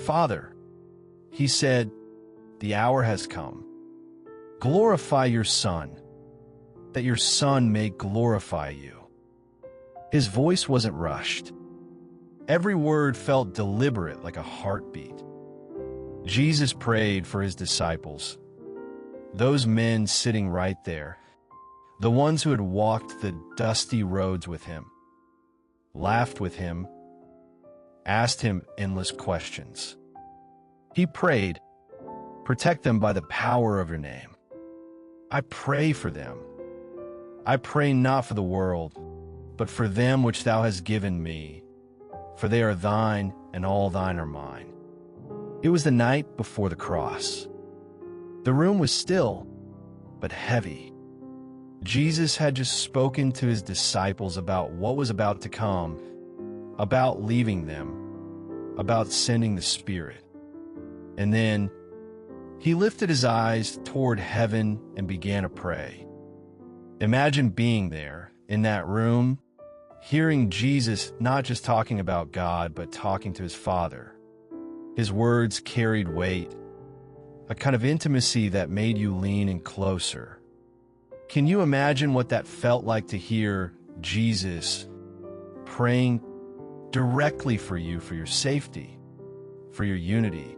"Father," he said, "the hour has come. Glorify your Son, that your Son may glorify you." His voice wasn't rushed. Every word felt deliberate, like a heartbeat. Jesus prayed for his disciples, those men sitting right there, the ones who had walked the dusty roads with him, laughed with him, asked him endless questions. He prayed, "Protect them by the power of your name." I pray for them. I pray not for the world, but for them which thou hast given me, for they are thine, and all thine are mine. It was the night before the cross. The room was still, but heavy. Jesus had just spoken to his disciples about what was about to come, about leaving them, about sending the Spirit. And then he lifted his eyes toward heaven and began to pray. Imagine being there in that room, hearing Jesus not just talking about God, but talking to his Father. His words carried weight, a kind of intimacy that made you lean in closer. Can you imagine what that felt like to hear Jesus praying directly for you, for your safety, for your unity,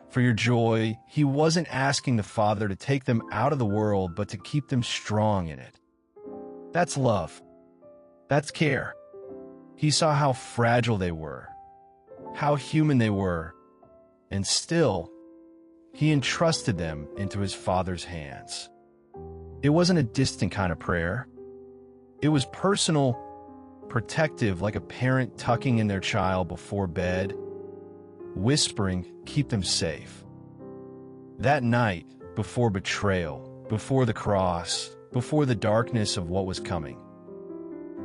for your joy? He wasn't asking the Father to take them out of the world, but to keep them strong in it. That's love. That's care. He saw how fragile they were, how human they were, and still, he entrusted them into his Father's hands. It wasn't a distant kind of prayer. It was personal, protective, like a parent tucking in their child before bed, whispering, "Keep them safe." That night, before betrayal, before the cross, before the darkness of what was coming,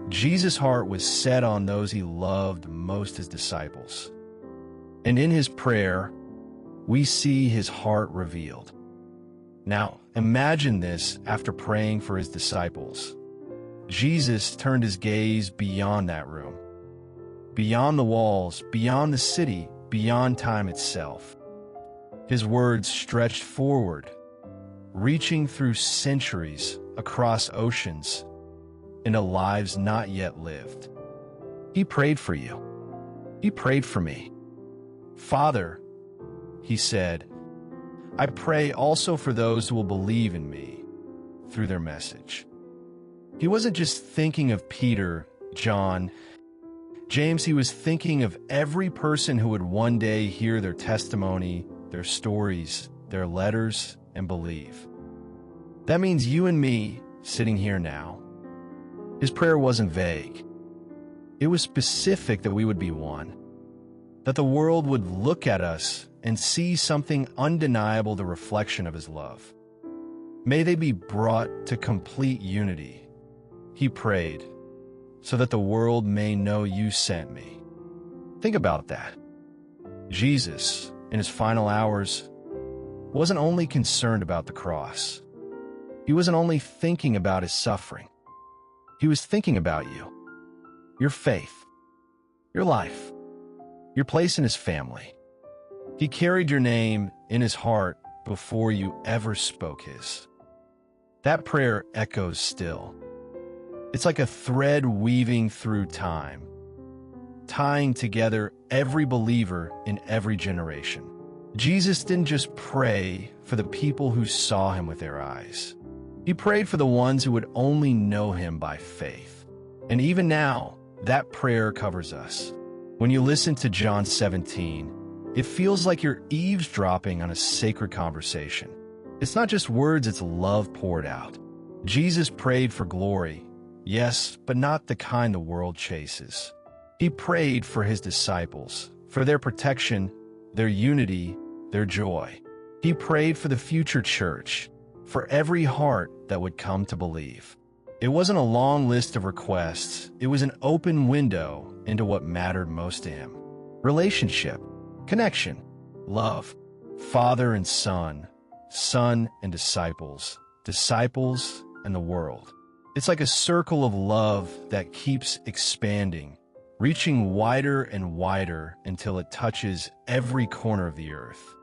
Jesus' heart was set on those he loved most, his disciples. And in his prayer, we see his heart revealed. Now, imagine this after praying for his disciples. Jesus turned his gaze beyond that room, beyond the walls, beyond the city, beyond time itself. His words stretched forward, reaching through centuries, across oceans, into lives not yet lived. He prayed for you. He prayed for me. "Father," he said, "I pray also for those who will believe in me through their message." He wasn't just thinking of Peter, John, James. He was thinking of every person who would one day hear their testimony, their stories, their letters, and believe. That means you and me sitting here now. His prayer wasn't vague. It was specific that we would be one, that the world would look at us and see something undeniable, the reflection of his love. May they be brought to complete unity. He prayed, so that the world may know you sent me. Think about that. Jesus, in his final hours, wasn't only concerned about the cross. He wasn't only thinking about his suffering. He was thinking about you, your faith, your life, your place in his family. He carried your name in his heart before you ever spoke his. That prayer echoes still. It's like a thread weaving through time, tying together every believer in every generation. Jesus didn't just pray for the people who saw him with their eyes. He prayed for the ones who would only know him by faith. And even now, that prayer covers us. When you listen to John 17, it feels like you're eavesdropping on a sacred conversation. It's not just words, it's love poured out. Jesus prayed for glory, yes, but not the kind the world chases. He prayed for his disciples, for their protection, their unity, their joy. He prayed for the future church, for every heart that would come to believe. It wasn't a long list of requests. It was an open window into what mattered most to him. Relationship, connection, love, father and son, son and disciples, disciples and the world. It's like a circle of love that keeps expanding, reaching wider and wider until it touches every corner of the earth.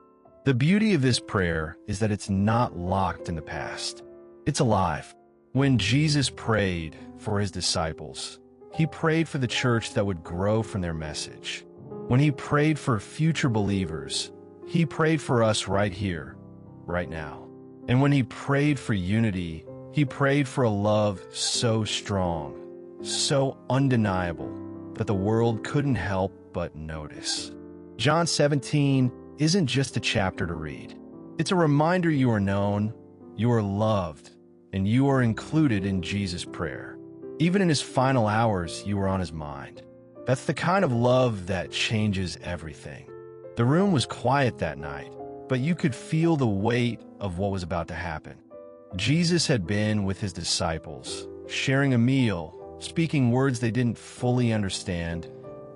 The beauty of this prayer is that it's not locked in the past. It's alive. When Jesus prayed for his disciples, he prayed for the church that would grow from their message. When he prayed for future believers, he prayed for us right here, right now. And when he prayed for unity, he prayed for a love so strong, so undeniable, that the world couldn't help but notice. John 17 isn't just a chapter to read. It's a reminder you are known, you are loved, and you are included in Jesus' prayer. Even in his final hours, you were on his mind. That's the kind of love that changes everything. The room was quiet that night, but you could feel the weight of what was about to happen. Jesus had been with his disciples, sharing a meal, speaking words they didn't fully understand,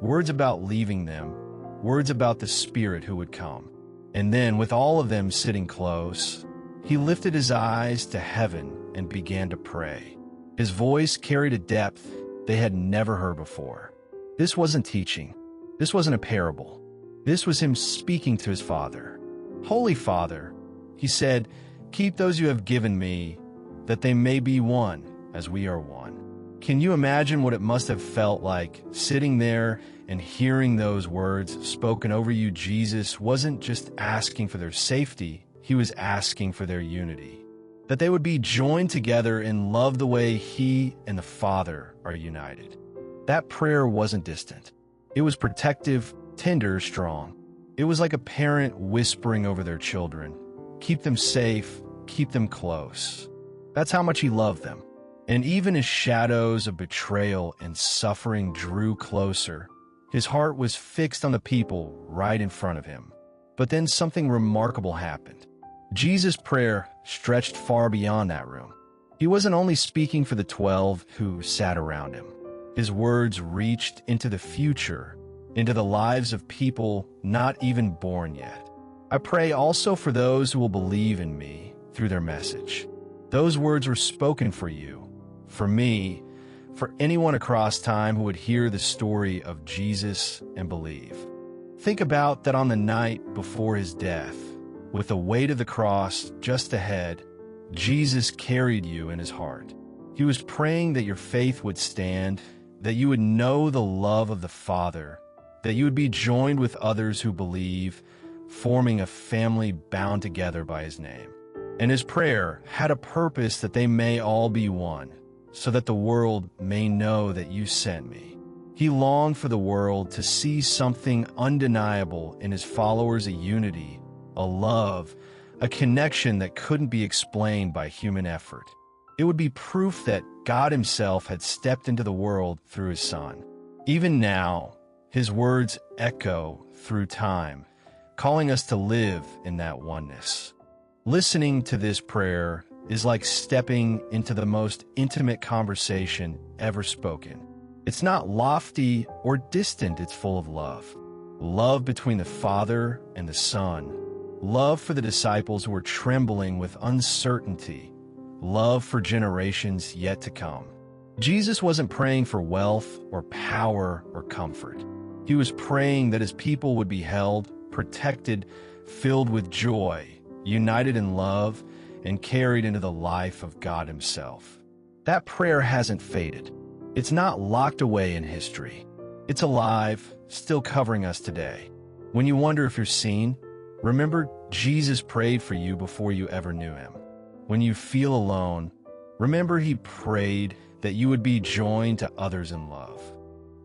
words about leaving them, words about the Spirit who would come. And then, with all of them sitting close, he lifted his eyes to heaven and began to pray. His voice carried a depth they had never heard before. This wasn't teaching. This wasn't a parable. This was him speaking to his Father. Holy Father, he said, keep those you have given me, that they may be one as we are one. Can you imagine what it must have felt like sitting there and hearing those words spoken over you? Jesus wasn't just asking for their safety, he was asking for their unity. That they would be joined together in love the way he and the Father are united. That prayer wasn't distant. It was protective, tender, strong. It was like a parent whispering over their children. Keep them safe, keep them close. That's how much he loved them. And even as shadows of betrayal and suffering drew closer, his heart was fixed on the people right in front of him. But then something remarkable happened. Jesus' prayer stretched far beyond that room. He wasn't only speaking for the 12 who sat around him. His words reached into the future, into the lives of people not even born yet. I pray also for those who will believe in me through their message. Those words were spoken for you, for me, for anyone across time who would hear the story of Jesus and believe. Think about that on the night before his death, with the weight of the cross just ahead, Jesus carried you in his heart. He was praying that your faith would stand, that you would know the love of the Father, that you would be joined with others who believe, forming a family bound together by his name. And his prayer had a purpose that they may all be one, so that the world may know that you sent me. He longed for the world to see something undeniable in his followers, a unity, a love, a connection that couldn't be explained by human effort. It would be proof that God himself had stepped into the world through his Son. Even now, his words echo through time, calling us to live in that oneness. Listening to this prayer is like stepping into the most intimate conversation ever spoken. It's not lofty or distant, it's full of love. Love between the Father and the Son. Love for the disciples who were trembling with uncertainty. Love for generations yet to come. Jesus wasn't praying for wealth or power or comfort. He was praying that his people would be held, protected, filled with joy, united in love, and carried into the life of God himself. That prayer hasn't faded. It's not locked away in history. It's alive, still covering us today. When you wonder if you're seen, remember Jesus prayed for you before you ever knew him. When you feel alone, remember he prayed that you would be joined to others in love.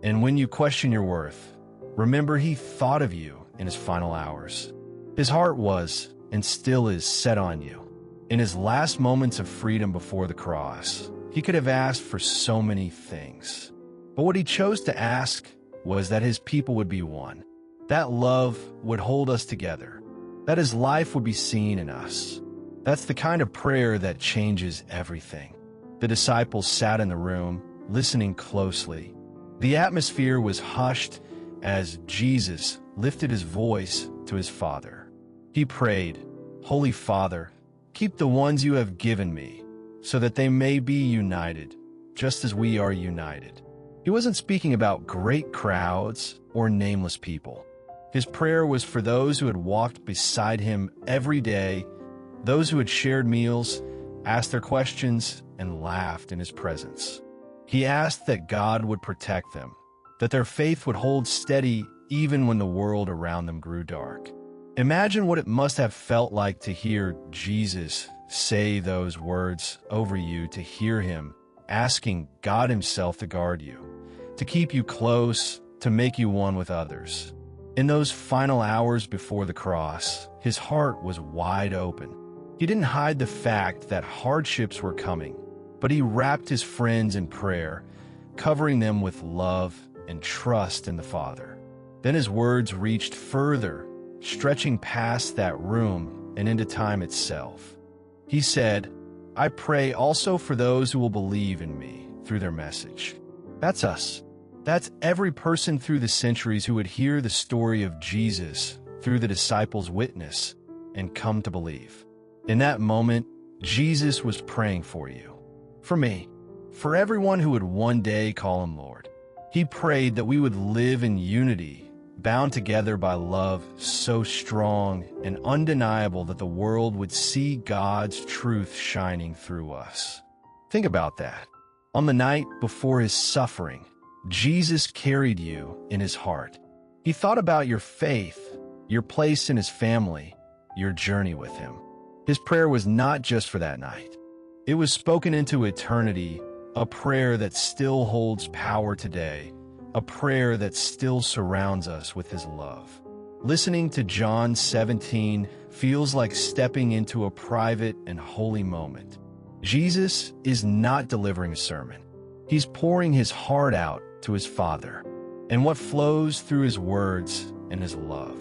And when you question your worth, remember he thought of you in his final hours. His heart was, and still is, set on you. In his last moments of freedom before the cross, he could have asked for so many things. But what he chose to ask was that his people would be one. That love would hold us together. That his life would be seen in us. That's the kind of prayer that changes everything. The disciples sat in the room, listening closely. The atmosphere was hushed as Jesus lifted his voice to his Father. He prayed, Holy Father, keep the ones you have given me, so that they may be united, just as we are united. He wasn't speaking about great crowds or nameless people. His prayer was for those who had walked beside him every day, those who had shared meals, asked their questions, and laughed in his presence. He asked that God would protect them, that their faith would hold steady even when the world around them grew dark. Imagine what it must have felt like to hear Jesus say those words over you, to hear him asking God himself to guard you, to keep you close, to make you one with others. In those final hours before the cross, his heart was wide open. He didn't hide the fact that hardships were coming, but he wrapped his friends in prayer, covering them with love and trust in the Father. Then his words reached further, stretching past that room and into time itself. He said, "I pray also for those who will believe in me through their message." That's us. That's every person through the centuries who would hear the story of Jesus through the disciples' witness and come to believe. In that moment, Jesus was praying for you, for me, for everyone who would one day call him Lord. He prayed that we would live in unity, bound together by love so strong and undeniable that the world would see God's truth shining through us. Think about that. On the night before his suffering, Jesus carried you in his heart. He thought about your faith, your place in his family, your journey with him. His prayer was not just for that night. It was spoken into eternity, a prayer that still holds power today, a prayer that still surrounds us with his love. Listening to John 17 feels like stepping into a private and holy moment. Jesus is not delivering a sermon. He's pouring his heart out to his Father, and what flows through his words and his love.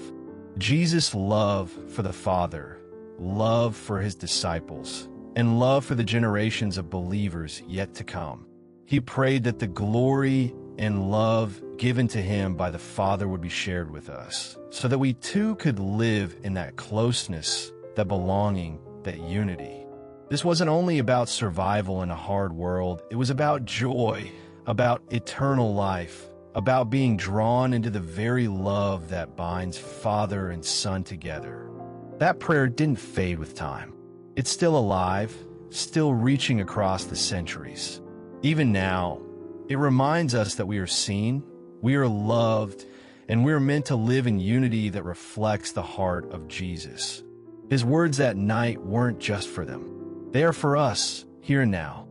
Jesus' love for the Father, love for his disciples, and love for the generations of believers yet to come. He prayed that the glory and love given to him by the Father would be shared with us, so that we too could live in that closeness, that belonging, that unity. This wasn't only about survival in a hard world, it was about joy, about eternal life, about being drawn into the very love that binds Father and Son together. That prayer didn't fade with time. It's still alive, still reaching across the centuries. Even now, it reminds us that we are seen, we are loved, and we are meant to live in unity that reflects the heart of Jesus. His words that night weren't just for them. They are for us, here and now.